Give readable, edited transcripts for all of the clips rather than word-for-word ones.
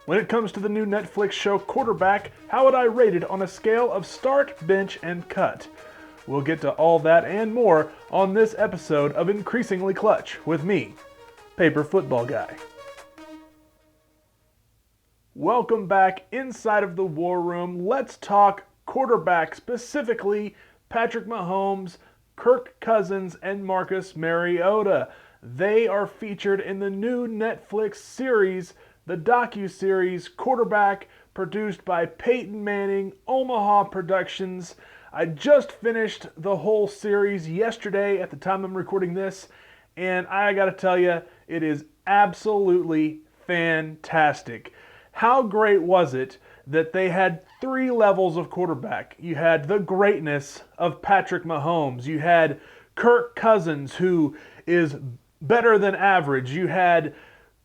When it comes to the new Netflix show Quarterback, how would I rate it on a scale of start, bench, and cut? We'll get to all that and more on this episode of Increasingly Clutch with me, Paper Football Guy. Welcome back inside of the War Room. Let's talk quarterback, specifically Patrick Mahomes, Kirk Cousins, and Marcus Mariota. They are featured in the new Netflix series, the docuseries Quarterback, produced by Peyton Manning, Omaha Productions. I just finished the whole series yesterday at the time I'm recording this, and I gotta tell you, it is absolutely fantastic. How great was it that they had three levels of quarterback? You had the greatness of Patrick Mahomes. You had Kirk Cousins, who is better than average. You had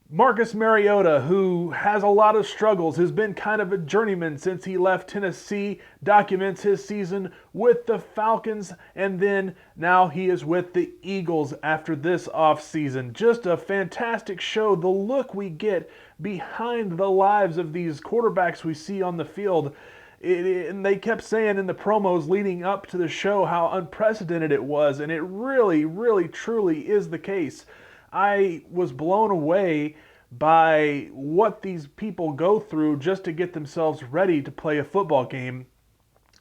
Marcus Mariota, who has a lot of struggles, has been kind of a journeyman since he left Tennessee, documents his season with the Falcons, and then now he is with the Eagles after this offseason. Just a fantastic show. The look we get behind the lives of these quarterbacks we see on the field. And they kept saying in the promos leading up to the show how unprecedented it was, and it really, really, truly is the case. I was blown away by what these people go through just to get themselves ready to play a football game.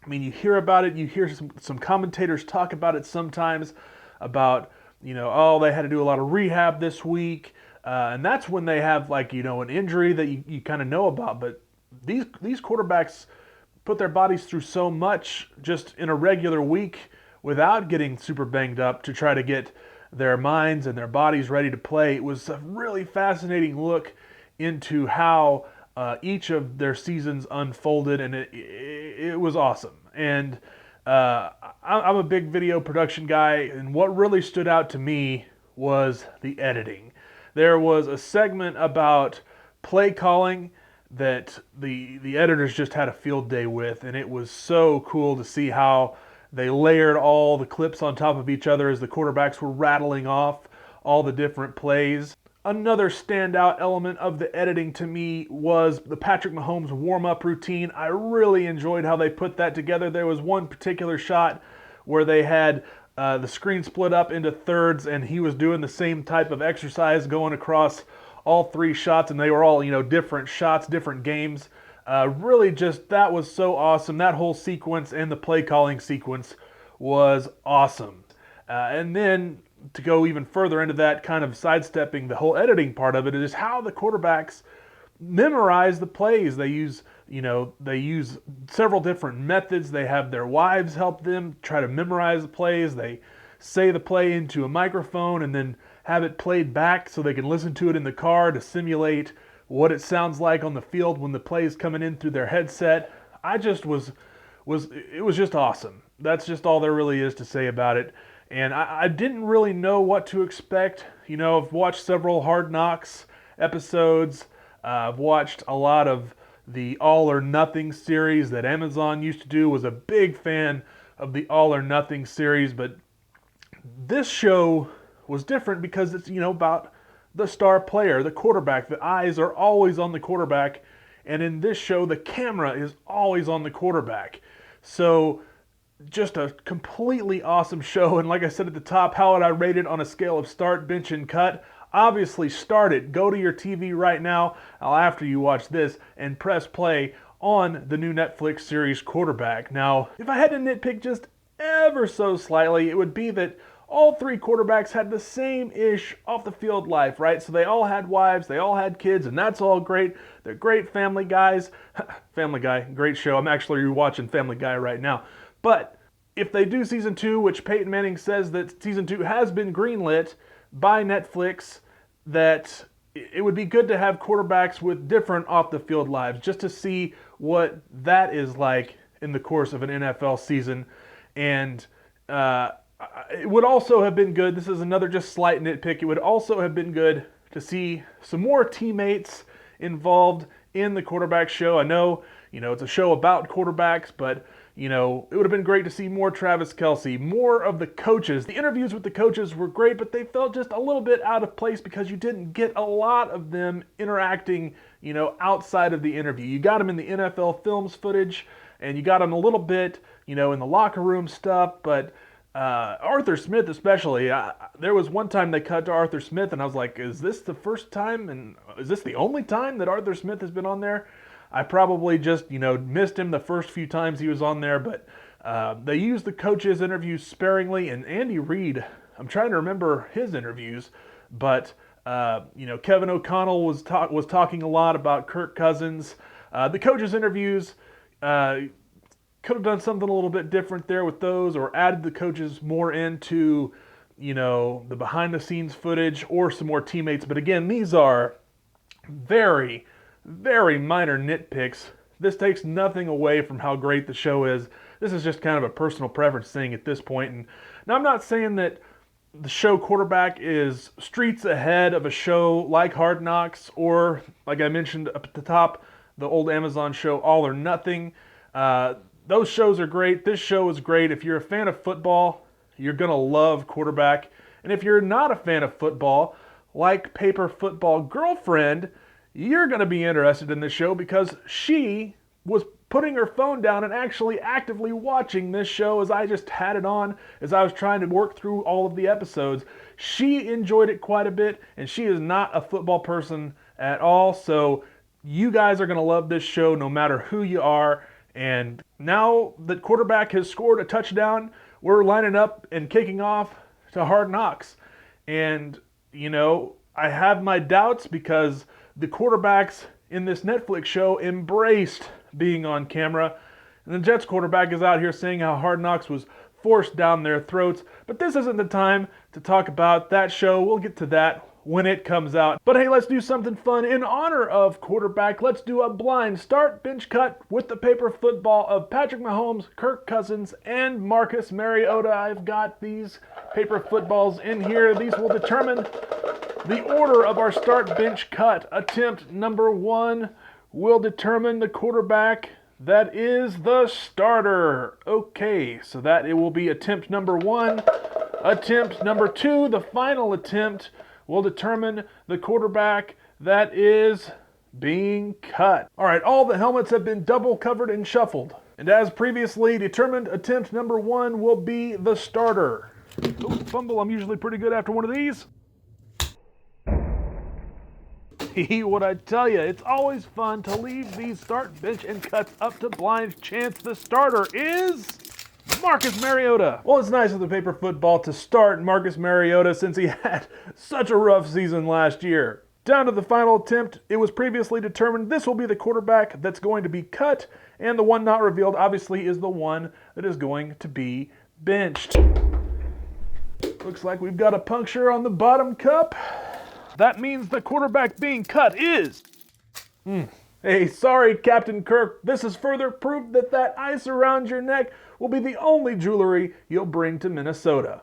I mean, you hear about it, you hear some commentators talk about it sometimes, about, oh, they had to do a lot of rehab this week, and that's when they have, an injury that you kind of know about. But these quarterbacks put their bodies through so much just in a regular week without getting super banged up to try to get their minds and their bodies ready to play. It was a really fascinating look into how each of their seasons unfolded, and it was awesome. And I'm a big video production guy, and what really stood out to me was the editing. There was a segment about play calling that the editors just had a field day with, and it was so cool to see how they layered all the clips on top of each other as the quarterbacks were rattling off all the different plays. Another standout element of the editing to me was the Patrick Mahomes warm-up routine. I really enjoyed how they put that together. There was one particular shot where they had the screen split up into thirds, and he was doing the same type of exercise going across all three shots, and they were all, different shots, different games. Really just, that was so awesome. That whole sequence and the play calling sequence was awesome. And then to go even further into that, kind of sidestepping the whole editing part of it, is how the quarterbacks memorize the plays. They use several different methods. They have their wives help them try to memorize the plays. They say the play into a microphone and then have it played back so they can listen to it in the car to simulate what it sounds like on the field when the play is coming in through their headset. It was just awesome. That's just all there really is to say about it. And I didn't really know what to expect. I've watched several Hard Knocks episodes. I've watched a lot of the All or Nothing series that Amazon used to do. Was a big fan of the All or Nothing series, but this show was different because it's, about the star player, the quarterback. The eyes are always on the quarterback, and in this show, the camera is always on the quarterback. So just a completely awesome show, and like I said at the top, how would I rate it on a scale of start, bench, and cut? Obviously, start it. Go to your TV right now, after you watch this, and press play on the new Netflix series Quarterback. Now, if I had to nitpick just ever so slightly, it would be that all three quarterbacks had the same-ish off-the-field life, right? So they all had wives, they all had kids, and that's all great. They're great family guys. Family Guy, great show. I'm actually rewatching Family Guy right now. But if they do season 2, which Peyton Manning says that season 2 has been greenlit by Netflix, that it would be good to have quarterbacks with different off-the-field lives, just to see what that is like in the course of an NFL season. And it would also have been good, this is another just slight nitpick, it would also have been good to see some more teammates involved in the quarterback show. I know, it's a show about quarterbacks, but it would have been great to see more Travis Kelce, more of the coaches. The interviews with the coaches were great, but they felt just a little bit out of place because you didn't get a lot of them interacting, outside of the interview. You got him in the NFL films footage, and you got him a little bit, in the locker room stuff, but Arthur Smith especially, there was one time they cut to Arthur Smith, and I was like, is this the first time, and is this the only time that Arthur Smith has been on there? I probably just, missed him the first few times he was on there, but they used the coaches' interviews sparingly, and Andy Reid, I'm trying to remember his interviews, but, Kevin O'Connell was talking a lot about Kirk Cousins. The coaches' interviews, could have done something a little bit different there with those, or added the coaches more into, the behind-the-scenes footage or some more teammates. But again, these are very, very minor nitpicks. This takes nothing away from how great the show is. This is just kind of a personal preference thing at this point. And now I'm not saying that the show Quarterback is streets ahead of a show like Hard Knocks, or, like I mentioned up at the top, the old Amazon show All or Nothing. Those shows are great. This show is great. If you're a fan of football, you're going to love Quarterback. And if you're not a fan of football, like Paper Football Girlfriend, you're going to be interested in this show because she was putting her phone down and actually actively watching this show as I just had it on as I was trying to work through all of the episodes. She enjoyed it quite a bit, and she is not a football person at all. So you guys are going to love this show no matter who you are. And now that Quarterback has scored a touchdown, we're lining up and kicking off to Hard Knocks. And, I have my doubts because the quarterbacks in this Netflix show embraced being on camera. And the Jets quarterback is out here saying how Hard Knocks was forced down their throats. But this isn't the time to talk about that show. We'll get to that when it comes out. But hey, let's do something fun in honor of Quarterback. Let's do a blind start bench cut with the paper football of Patrick Mahomes, Kirk Cousins, and Marcus Mariota. I've got these paper footballs in here. These will determine the order of our start bench cut. Attempt number 1 will determine the quarterback that is the starter. Okay, so that it will be attempt number 1. Attempt number 2, the final attempt, will determine the quarterback that is being cut. All right, all the helmets have been double covered and shuffled. And as previously determined, attempt number 1 will be the starter. Oh, fumble, I'm usually pretty good after one of these. What I tell you, it's always fun to leave these start, bench, and cuts up to blind chance. The starter is Marcus Mariota. Well, it's nice of the paper football to start Marcus Mariota since he had such a rough season last year. Down to the final attempt, it was previously determined this will be the quarterback that's going to be cut, and the one not revealed obviously is the one that is going to be benched. Looks like we've got a puncture on the bottom cup. That means the quarterback being cut is... Hey, sorry, Captain Kirk. This is further proof that ice around your neck will be the only jewelry you'll bring to Minnesota.